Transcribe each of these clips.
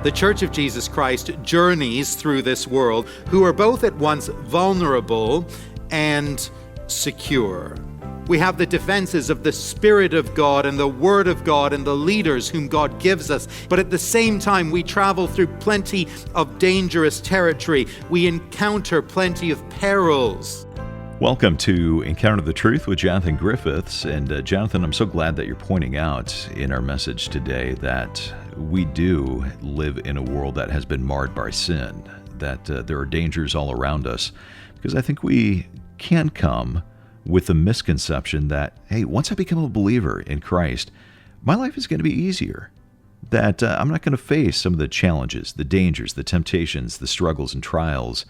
The Church of Jesus Christ journeys through this world who are both at once vulnerable and secure. We have the defenses of the Spirit of God and the Word of God and the leaders whom God gives us. But at the same time, we travel through plenty of dangerous territory. We encounter plenty of perils. Welcome to Encounter the Truth with Jonathan Griffiths. And Jonathan, I'm so glad that you're pointing out in our message today that we do live in a world that has been marred by sin, that there are dangers all around us. Because I think we can come with the misconception that, hey, once I become a believer in Christ, my life is going to be easier. That I'm not going to face some of the challenges, the dangers, the temptations, the struggles and trials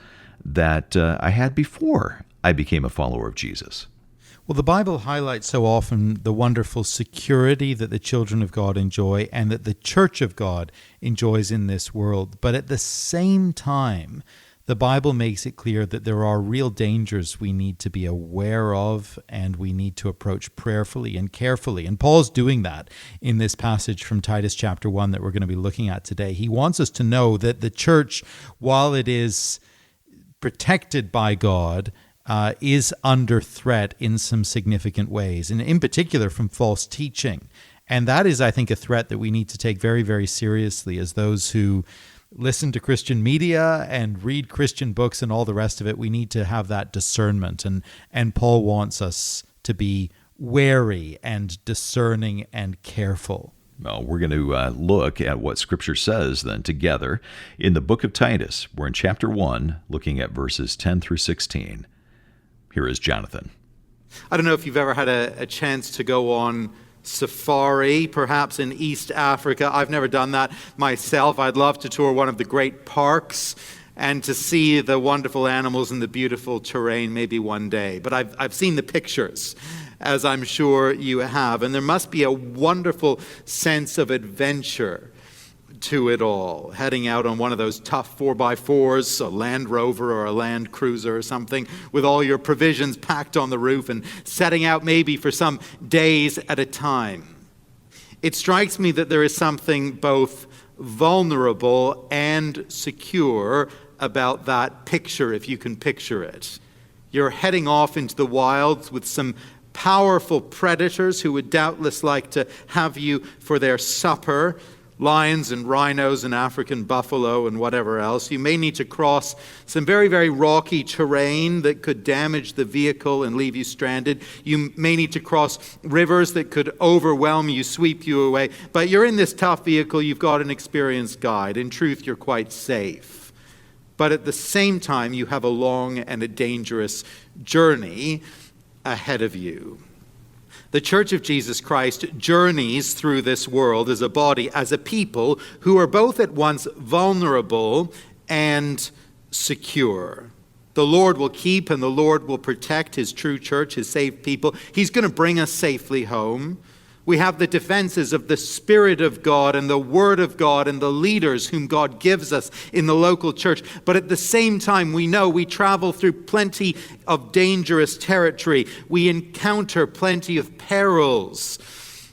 that I had before I became a follower of Jesus. Well, the Bible highlights so often the wonderful security that the children of God enjoy and that the church of God enjoys in this world. But at the same time, the Bible makes it clear that there are real dangers we need to be aware of and we need to approach prayerfully and carefully. And Paul's doing that in this passage from Titus chapter 1 that we're going to be looking at today. He wants us to know that the church, while it is protected by God, is under threat in some significant ways, and in particular from false teaching. And that is, I think, a threat that we need to take very, very seriously as those who listen to Christian media and read Christian books and all the rest of it. We need to have that discernment. And Paul wants us to be wary and discerning and careful. Well, we're going to look at what Scripture says then together in the book of Titus. We're in chapter 1, looking at verses 10 through 16. Here is Jonathan. I don't know if you've ever had a chance to go on safari, perhaps in East Africa. I've never done that myself. I'd love to tour one of the great parks and to see the wonderful animals and the beautiful terrain maybe one day. But I've seen the pictures, as I'm sure you have, and there must be a wonderful sense of adventure to it all, heading out on one of those tough 4x4s, a Land Rover or a Land Cruiser or something, with all your provisions packed on the roof and setting out maybe for some days at a time. It strikes me that there is something both vulnerable and secure about that picture, if you can picture it. You're heading off into the wilds with some powerful predators who would doubtless like to have you for their supper. Lions and rhinos and African buffalo and whatever else. You may need to cross some very, very rocky terrain that could damage the vehicle and leave you stranded. You may need to cross rivers that could overwhelm you, sweep you away. But you're in this tough vehicle, you've got an experienced guide. In truth, you're quite safe. But at the same time, you have a long and a dangerous journey ahead of you. The Church of Jesus Christ journeys through this world as a body, as a people who are both at once vulnerable and secure. The Lord will keep and the Lord will protect His true church, His saved people. He's going to bring us safely home. We have the defenses of the Spirit of God and the Word of God and the leaders whom God gives us in the local church. But at the same time, we know we travel through plenty of dangerous territory. We encounter plenty of perils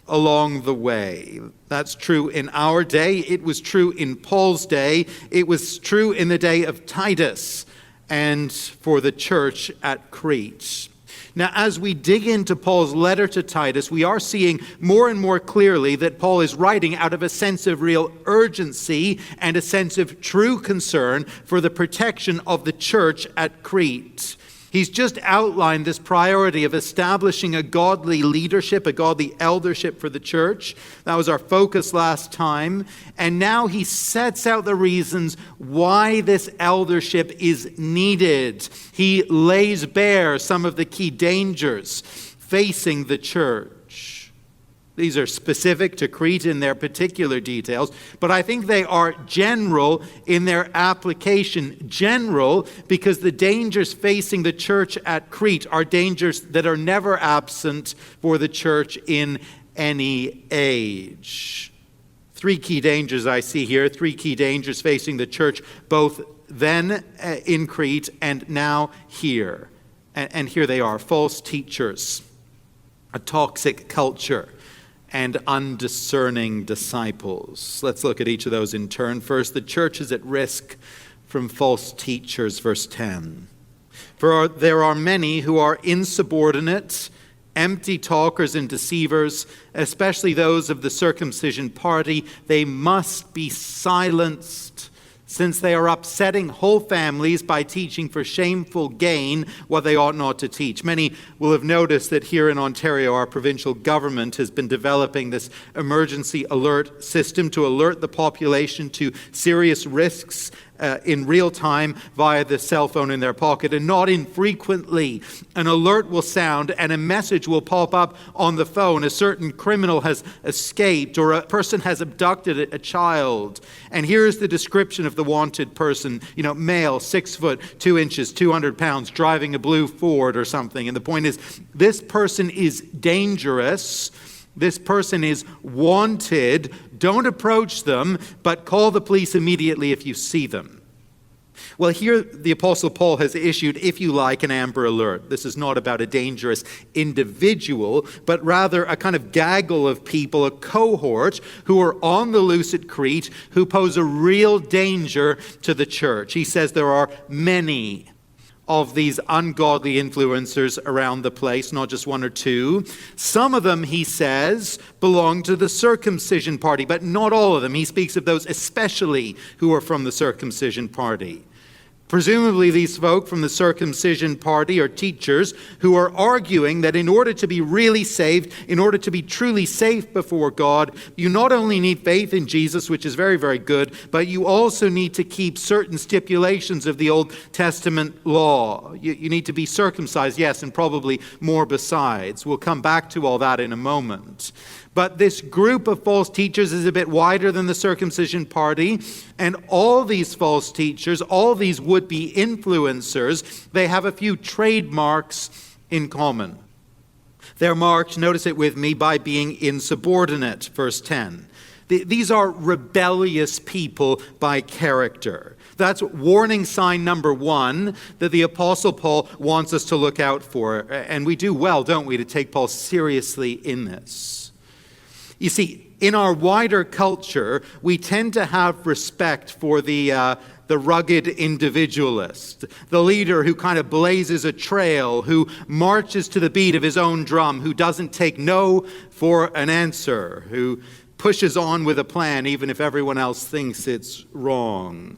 along the way. That's true in our day. It was true in Paul's day. It was true in the day of Titus and for the church at Crete. Now, as we dig into Paul's letter to Titus, we are seeing more and more clearly that Paul is writing out of a sense of real urgency and a sense of true concern for the protection of the church at Crete. He's just outlined this priority of establishing a godly leadership, a godly eldership for the church. That was our focus last time. And now he sets out the reasons why this eldership is needed. He lays bare some of the key dangers facing the church. These are specific to Crete in their particular details, but I think they are general in their application. General because the dangers facing the church at Crete are dangers that are never absent for the church in any age. Three key dangers I see here, three key dangers facing the church both then in Crete and now here. And here they are: false teachers, a toxic culture, and undiscerning disciples. Let's look at each of those in turn. First, the church is at risk from false teachers, verse 10. For there are many who are insubordinate, empty talkers and deceivers, especially those of the circumcision party. They must be silenced, since they are upsetting whole families by teaching for shameful gain what they ought not to teach. Many will have noticed that here in Ontario, our provincial government has been developing this emergency alert system to alert the population to serious risks in real time via the cell phone in their pocket. And not infrequently, an alert will sound and a message will pop up on the phone. A certain criminal has escaped, or a person has abducted a child. And here's the description of the wanted person. Male, 6 foot, 2 inches, 200 pounds, driving a blue Ford or something. And the point is, this person is dangerous. This person is wanted. Don't approach them, but call the police immediately if you see them. Well, here the Apostle Paul has issued, if you like, an Amber Alert. This is not about a dangerous individual, but rather a kind of gaggle of people, a cohort who are on the loose at Crete, who pose a real danger to the church. He says there are many of these ungodly influencers around the place, not just one or two. Some of them, he says, belong to the circumcision party, but not all of them. He speaks of those especially who are from the circumcision party. Presumably these folk from the circumcision party are teachers who are arguing that in order to be really saved, in order to be truly safe before God, you not only need faith in Jesus, which is very, very good, but you also need to keep certain stipulations of the Old Testament law. You need to be circumcised, yes, and probably more besides. We'll come back to all that in a moment. But this group of false teachers is a bit wider than the circumcision party. And all these false teachers, all these would-be influencers, they have a few trademarks in common. They're marked, notice it with me, by being insubordinate, verse 10. These are rebellious people by character. That's warning sign number one that the Apostle Paul wants us to look out for. And we do well, don't we, to take Paul seriously in this. You see, in our wider culture, we tend to have respect for the rugged individualist, the leader who kind of blazes a trail, who marches to the beat of his own drum, who doesn't take no for an answer, who pushes on with a plan even if everyone else thinks it's wrong.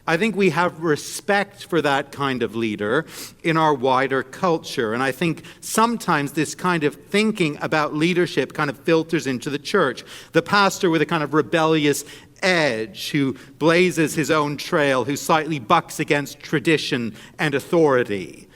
I think we have respect for that kind of leader in our wider culture. And I think sometimes this kind of thinking about leadership kind of filters into the church. The pastor with a kind of rebellious edge who blazes his own trail, who slightly bucks against tradition and authority.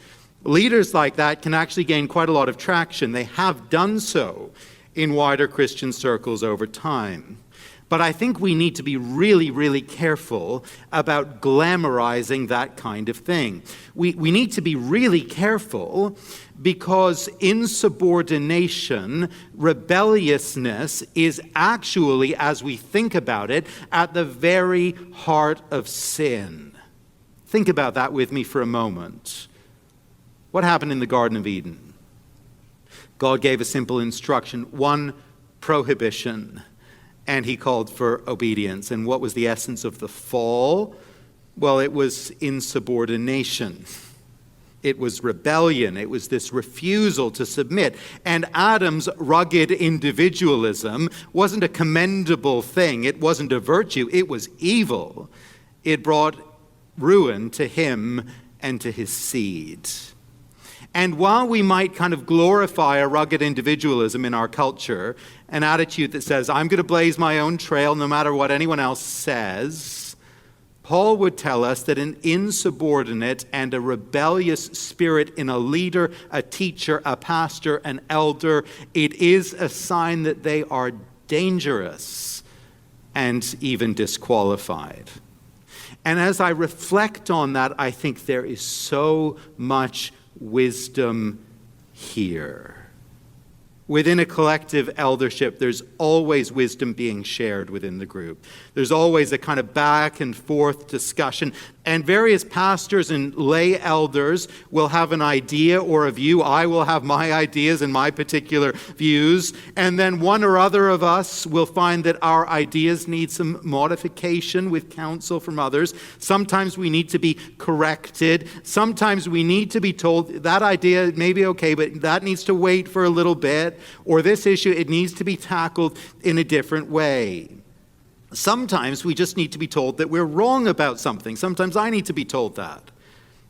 Leaders like that can actually gain quite a lot of traction. They have done so in wider Christian circles over time. But I think we need to be really, really careful about glamorizing that kind of thing. We need to be really careful because insubordination, rebelliousness is actually, as we think about it, at the very heart of sin. Think about that with me for a moment. What happened in the Garden of Eden? God gave a simple instruction, one prohibition. And he called for obedience. And what was the essence of the fall? Well, it was insubordination. It was rebellion. It was this refusal to submit. And Adam's rugged individualism wasn't a commendable thing. It wasn't a virtue. It was evil. It brought ruin to him and to his seed. And while we might kind of glorify a rugged individualism in our culture, an attitude that says, I'm going to blaze my own trail no matter what anyone else says, Paul would tell us that an insubordinate and a rebellious spirit in a leader, a teacher, a pastor, an elder, it is a sign that they are dangerous and even disqualified. And as I reflect on that, I think there is so much wisdom here. Within a collective eldership, there's always wisdom being shared within the group. There's always a kind of back and forth discussion. And various pastors and lay elders will have an idea or a view. I will have my ideas and my particular views. And then one or other of us will find that our ideas need some modification with counsel from others. Sometimes we need to be corrected. Sometimes we need to be told that idea may be okay, but that needs to wait for a little bit. Or this issue, it needs to be tackled in a different way. Sometimes we just need to be told that we're wrong about something. Sometimes I need to be told that.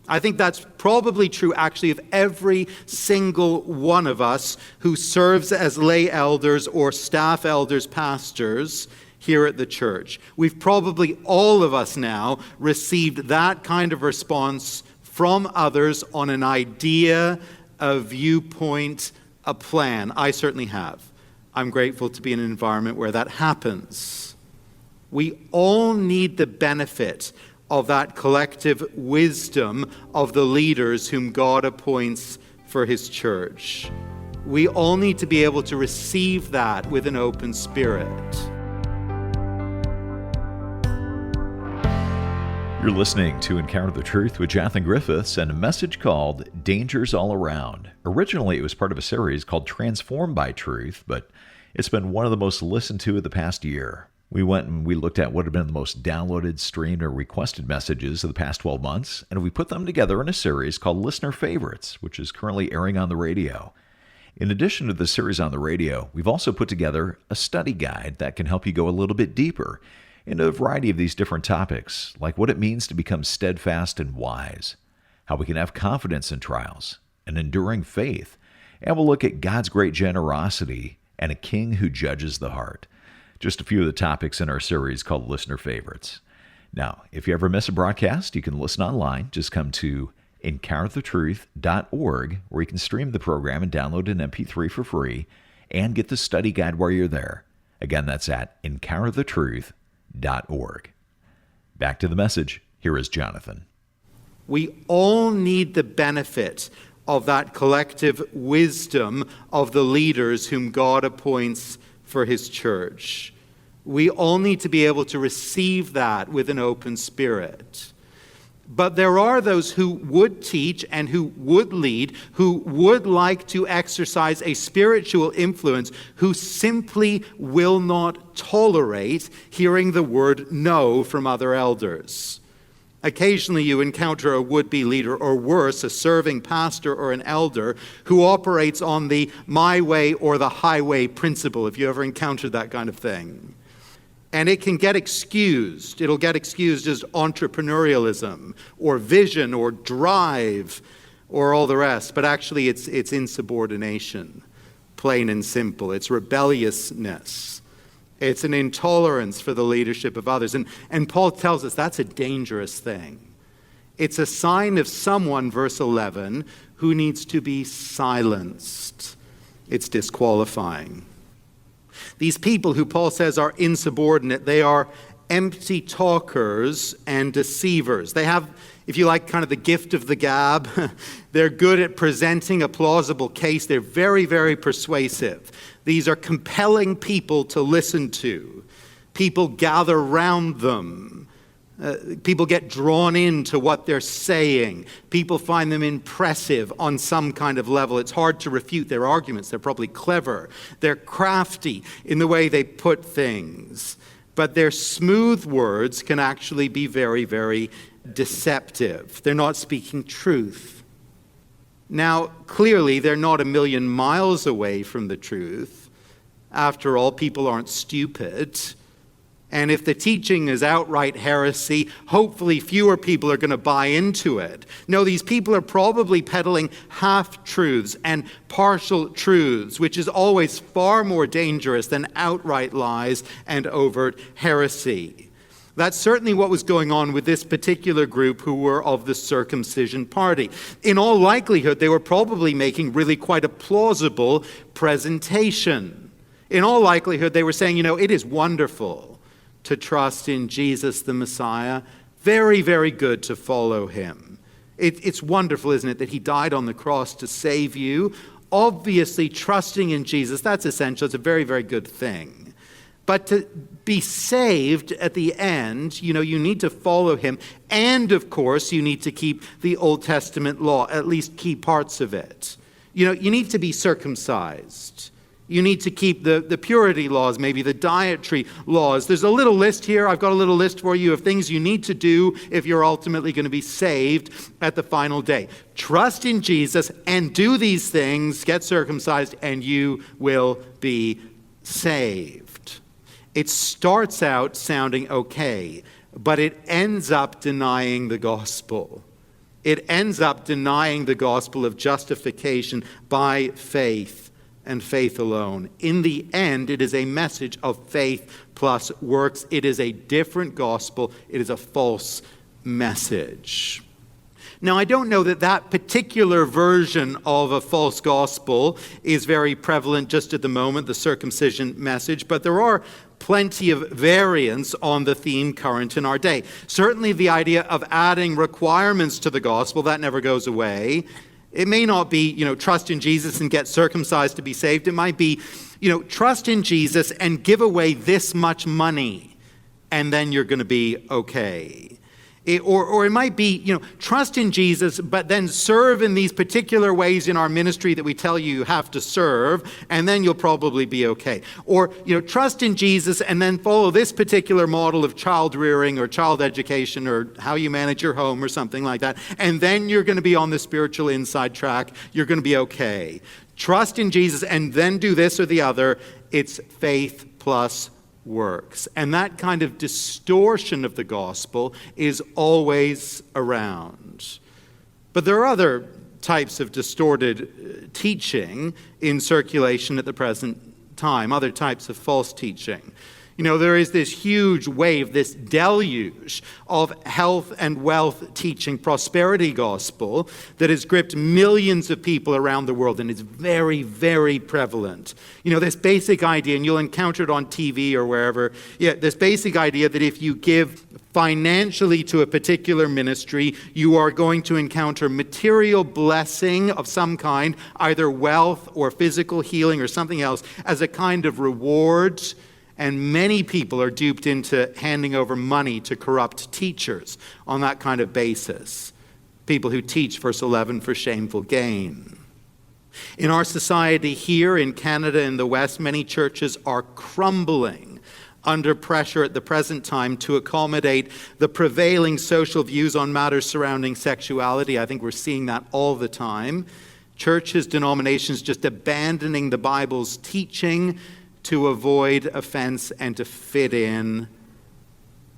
I think that's probably true, actually, of every single one of us who serves as lay elders or staff elders, pastors here at the church. We've probably, all of us now, received that kind of response from others on an idea, a viewpoint, a plan. I certainly have. I'm grateful to be in an environment where that happens. We all need the benefit of that collective wisdom of the leaders whom God appoints for his church. We all need to be able to receive that with an open spirit. You're listening to Encounter the Truth with Jonathan Griffiths and a message called Dangers All Around. Originally, it was part of a series called Transformed by Truth, but it's been one of the most listened to of the past year. We went and we looked at what had been the most downloaded, streamed, or requested messages of the past 12 months, and we put them together in a series called Listener Favorites, which is currently airing on the radio. In addition to the series on the radio, we've also put together a study guide that can help you go a little bit deeper into a variety of these different topics, like what it means to become steadfast and wise, how we can have confidence in trials, an enduring faith, and we'll look at God's great generosity and a king who judges the heart. Just a few of the topics in our series called Listener Favorites. Now, if you ever miss a broadcast, you can listen online. Just come to encounterthetruth.org, where you can stream the program and download an MP3 for free and get the study guide while you're there. Again, that's at encounterthetruth.org. Back to the message. Here is Jonathan. We all need the benefit of that collective wisdom of the leaders whom God appoints for his church. We all need to be able to receive that with an open spirit. But there are those who would teach and who would lead, who would like to exercise a spiritual influence, who simply will not tolerate hearing the word no from other elders. Occasionally you encounter a would-be leader, or worse, a serving pastor or an elder who operates on the my way or the highway principle, if you ever encountered that kind of thing. And it can get excused. It'll get excused as entrepreneurialism or vision or drive or all the rest. But actually it's insubordination, plain and simple. It's rebelliousness. It's an intolerance for the leadership of others. And Paul tells us that's a dangerous thing. It's a sign of someone, verse 11, who needs to be silenced. It's disqualifying. These people who Paul says are insubordinate, they are empty talkers and deceivers. They have, if you like, kind of the gift of the gab. They're good at presenting a plausible case. They're very, very persuasive. These are compelling people to listen to. People gather round them. People get drawn into what they're saying. People find them impressive on some kind of level. It's hard to refute their arguments. They're probably clever. They're crafty in the way they put things. But their smooth words can actually be very, very deceptive. They're not speaking truth. Now, clearly, they're not a million miles away from the truth. After all, people aren't stupid. And if the teaching is outright heresy, hopefully fewer people are going to buy into it. No, these people are probably peddling half-truths and partial truths, which is always far more dangerous than outright lies and overt heresy. That's certainly what was going on with this particular group who were of the circumcision party. In all likelihood, they were probably making really quite a plausible presentation. In all likelihood, they were saying, it is wonderful to trust in Jesus the Messiah. Very, very good to follow him. It's wonderful, isn't it, that he died on the cross to save you. Obviously, trusting in Jesus, that's essential. It's a very, very good thing. But to be saved at the end, you need to follow him. And, of course, you need to keep the Old Testament law, at least key parts of it. You need to be circumcised. You need to keep the purity laws, maybe the dietary laws. There's a little list here. I've got a little list for you of things you need to do if you're ultimately going to be saved at the final day. Trust in Jesus and do these things, get circumcised, and you will be saved. It starts out sounding okay, but it ends up denying the gospel. It ends up denying the gospel of justification by faith and faith alone. In the end, it is a message of faith plus works. It is a different gospel. It is a false message. Now, I don't know that that particular version of a false gospel is very prevalent just at the moment, the circumcision message, but there are plenty of variants on the theme current in our day. Certainly the idea of adding requirements to the gospel, that never goes away. It may not be, trust in Jesus and get circumcised to be saved. It might be, trust in Jesus and give away this much money, and then you're going to be okay. Or it might be, trust in Jesus, but then serve in these particular ways in our ministry that we tell you have to serve, and then you'll probably be okay. Or, trust in Jesus and then follow this particular model of child rearing or child education or how you manage your home or something like that, and then you're going to be on the spiritual inside track. You're going to be okay. Trust in Jesus and then do this or the other. It's faith plus works. And that kind of distortion of the gospel is always around. But there are other types of distorted teaching in circulation at the present time, other types of false teaching. There is this huge wave, this deluge of health and wealth teaching, prosperity gospel that has gripped millions of people around the world and is very, very prevalent. This basic idea, and you'll encounter it on TV or wherever, this basic idea that if you give financially to a particular ministry, you are going to encounter material blessing of some kind, either wealth or physical healing or something else, as a kind of reward. And many people are duped into handing over money to corrupt teachers on that kind of basis. People who teach, verse 11, for shameful gain. In our society here in Canada and the West, many churches are crumbling under pressure at the present time to accommodate the prevailing social views on matters surrounding sexuality. I think we're seeing that all the time. Churches, denominations just abandoning the Bible's teaching to avoid offense and to fit in.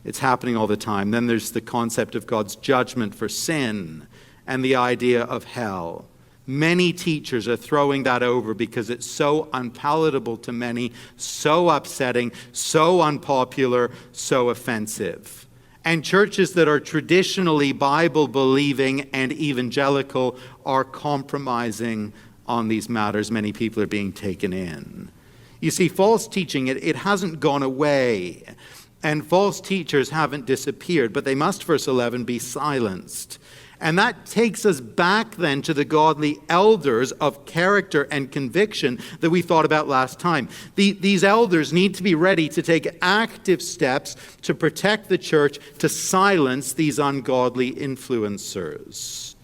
It's happening all the time. Then there's the concept of God's judgment for sin and the idea of hell. Many teachers are throwing that over because it's so unpalatable to many, so upsetting, so unpopular, so offensive. And churches that are traditionally Bible-believing and evangelical are compromising on these matters. Many people are being taken in. You see, false teaching, it hasn't gone away, and false teachers haven't disappeared, but they must, verse 11, be silenced. And that takes us back then to the godly elders of character and conviction that we thought about last time. These elders need to be ready to take active steps to protect the church, to silence these ungodly influencers.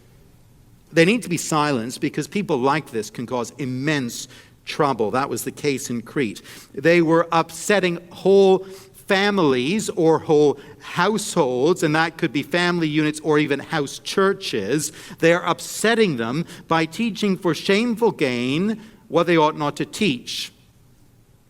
They need to be silenced because people like this can cause immense trouble. That was the case in Crete. They were upsetting whole families or whole households, and that could be family units or even house churches. They're upsetting them by teaching for shameful gain what they ought not to teach.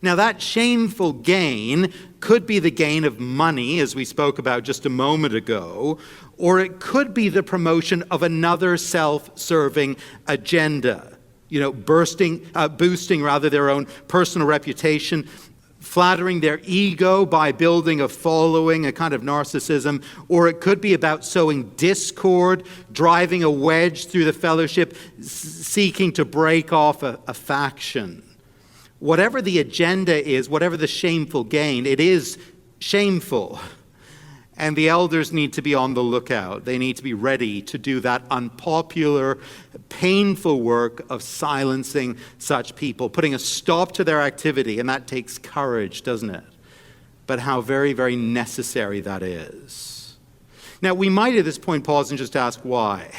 Now, that shameful gain could be the gain of money, as we spoke about just a moment ago, or it could be the promotion of another self-serving agenda. Boosting their own personal reputation, flattering their ego by building a following, a kind of narcissism, or it could be about sowing discord, driving a wedge through the fellowship, seeking to break off a faction. Whatever the agenda is, whatever the shameful gain, it is shameful. And the elders need to be on the lookout. They need to be ready to do that unpopular, painful work of silencing such people, putting a stop to their activity. And that takes courage, doesn't it? but how very, very necessary that is. Now, we might at this point pause and just ask why.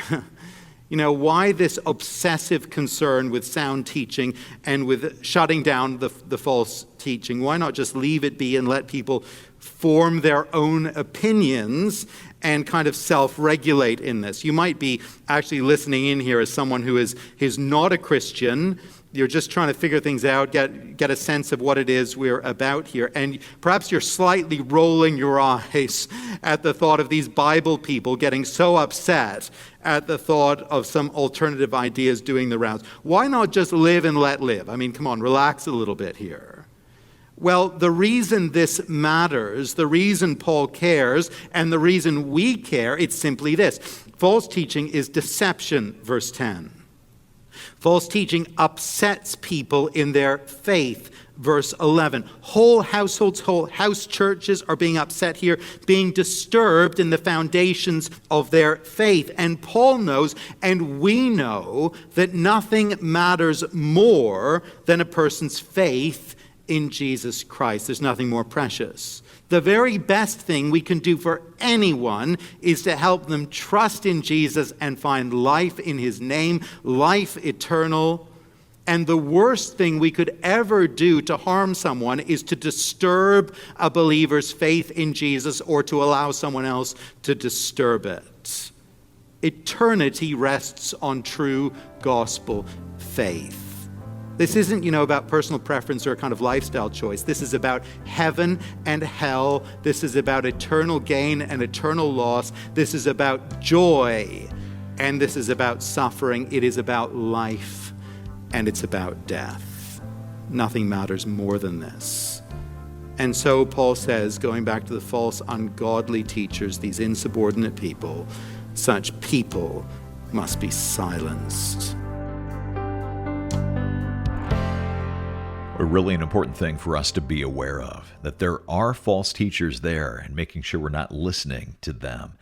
Why this obsessive concern with sound teaching and with shutting down the false teaching? Why not just leave it be and let people form their own opinions and kind of self-regulate in this? You might be actually listening in here as someone who is not a Christian. You're just trying to figure things out, get a sense of what it is we're about here. And perhaps you're slightly rolling your eyes at the thought of these Bible people getting so upset at the thought of some alternative ideas doing the rounds. Why not just live and let live? I mean, come on, relax a little bit here. Well, the reason this matters, the reason Paul cares, and the reason we care, it's simply this. False teaching is deception, verse 10. False teaching upsets people in their faith, verse 11. Whole households, whole house churches are being upset here, being disturbed in the foundations of their faith. And Paul knows, and we know, that nothing matters more than a person's faith in Jesus Christ. There's nothing more precious. The very best thing we can do for anyone is to help them trust in Jesus and find life in his name, life eternal. And the worst thing we could ever do to harm someone is to disturb a believer's faith in Jesus or to allow someone else to disturb it. Eternity rests on true gospel faith. This isn't, about personal preference or a kind of lifestyle choice. This is about heaven and hell. This is about eternal gain and eternal loss. This is about joy, and this is about suffering. It is about life, and it's about death. Nothing matters more than this. And so Paul says, going back to the false, ungodly teachers, these insubordinate people, such people must be silenced. A really an important thing for us to be aware of, that there are false teachers there and making sure we're not listening to them.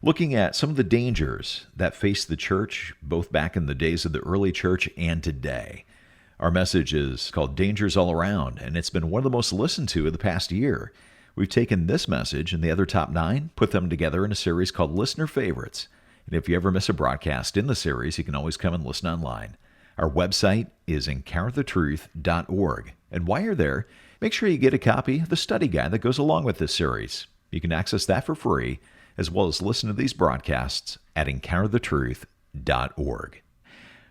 Looking at some of the dangers that face the church, both back in the days of the early church and today. Our message is called Dangers All Around, and it's been one of the most listened to in the past year. We've taken this message and the other top 9, put them together in a series called Listener Favorites. And if you ever miss a broadcast in the series, you can always come and listen online. Our website is encounterthetruth.org. And while you're there, make sure you get a copy of the study guide that goes along with this series. You can access that for free, as well as listen to these broadcasts at encounterthetruth.org.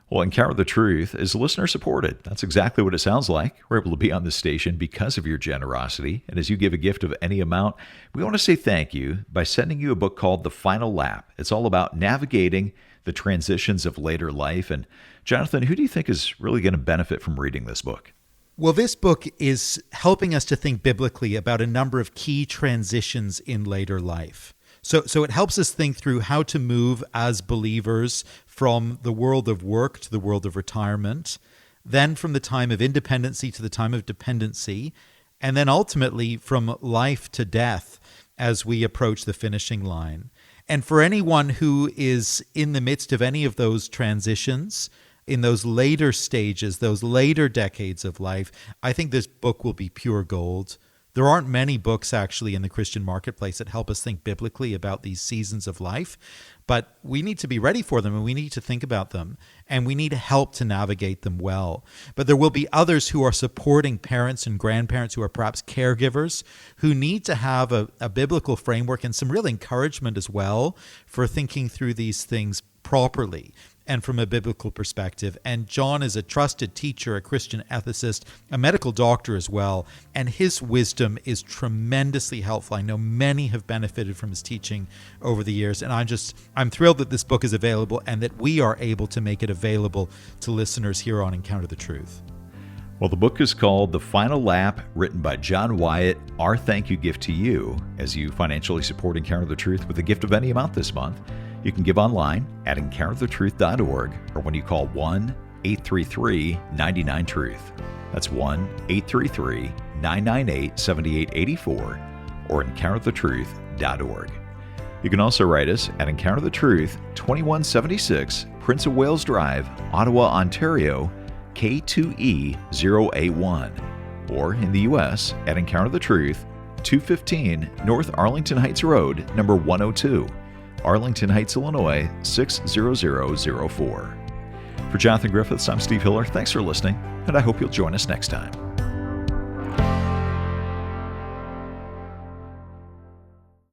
Well, Encounter the Truth is listener-supported. That's exactly what it sounds like. We're able to be on this station because of your generosity. And as you give a gift of any amount, we want to say thank you by sending you a book called The Final Lap. It's all about navigating the transitions of later life. And Jonathan, who do you think is really going to benefit from reading this book? Well, this book is helping us to think biblically about a number of key transitions in later life. So it helps us think through how to move as believers from the world of work to the world of retirement, then from the time of independency to the time of dependency, and then ultimately from life to death as we approach the finishing line. And for anyone who is in the midst of any of those transitions, in those later stages, those later decades of life, I think this book will be pure gold. There aren't many books actually in the Christian marketplace that help us think biblically about these seasons of life, but we need to be ready for them and we need to think about them and we need help to navigate them well. But there will be others who are supporting parents and grandparents who are perhaps caregivers who need to have a biblical framework and some real encouragement as well for thinking through these things properly and from a biblical perspective. And John is a trusted teacher, a Christian ethicist, a medical doctor as well, and his wisdom is tremendously helpful. I know many have benefited from his teaching over the years, and I'm thrilled that this book is available and that we are able to make it available to listeners here on Encounter the Truth. Well, the book is called The Final Lap, written by John Wyatt. Our thank you gift to you as you financially support Encounter the Truth with a gift of any amount this month. You can give online at encounterthetruth.org or when you call 1-833-99-TRUTH. That's 1-833-998-7884 or encounterthetruth.org. You can also write us at Encounter the Truth, 2176 Prince of Wales Drive, Ottawa, Ontario, K2E0A1, or in the U.S. at Encounter the Truth, 215 North Arlington Heights Road, number 102, Arlington Heights, Illinois, 60004. For Jonathan Griffiths, I'm Steve Hiller. Thanks for listening, and I hope you'll join us next time.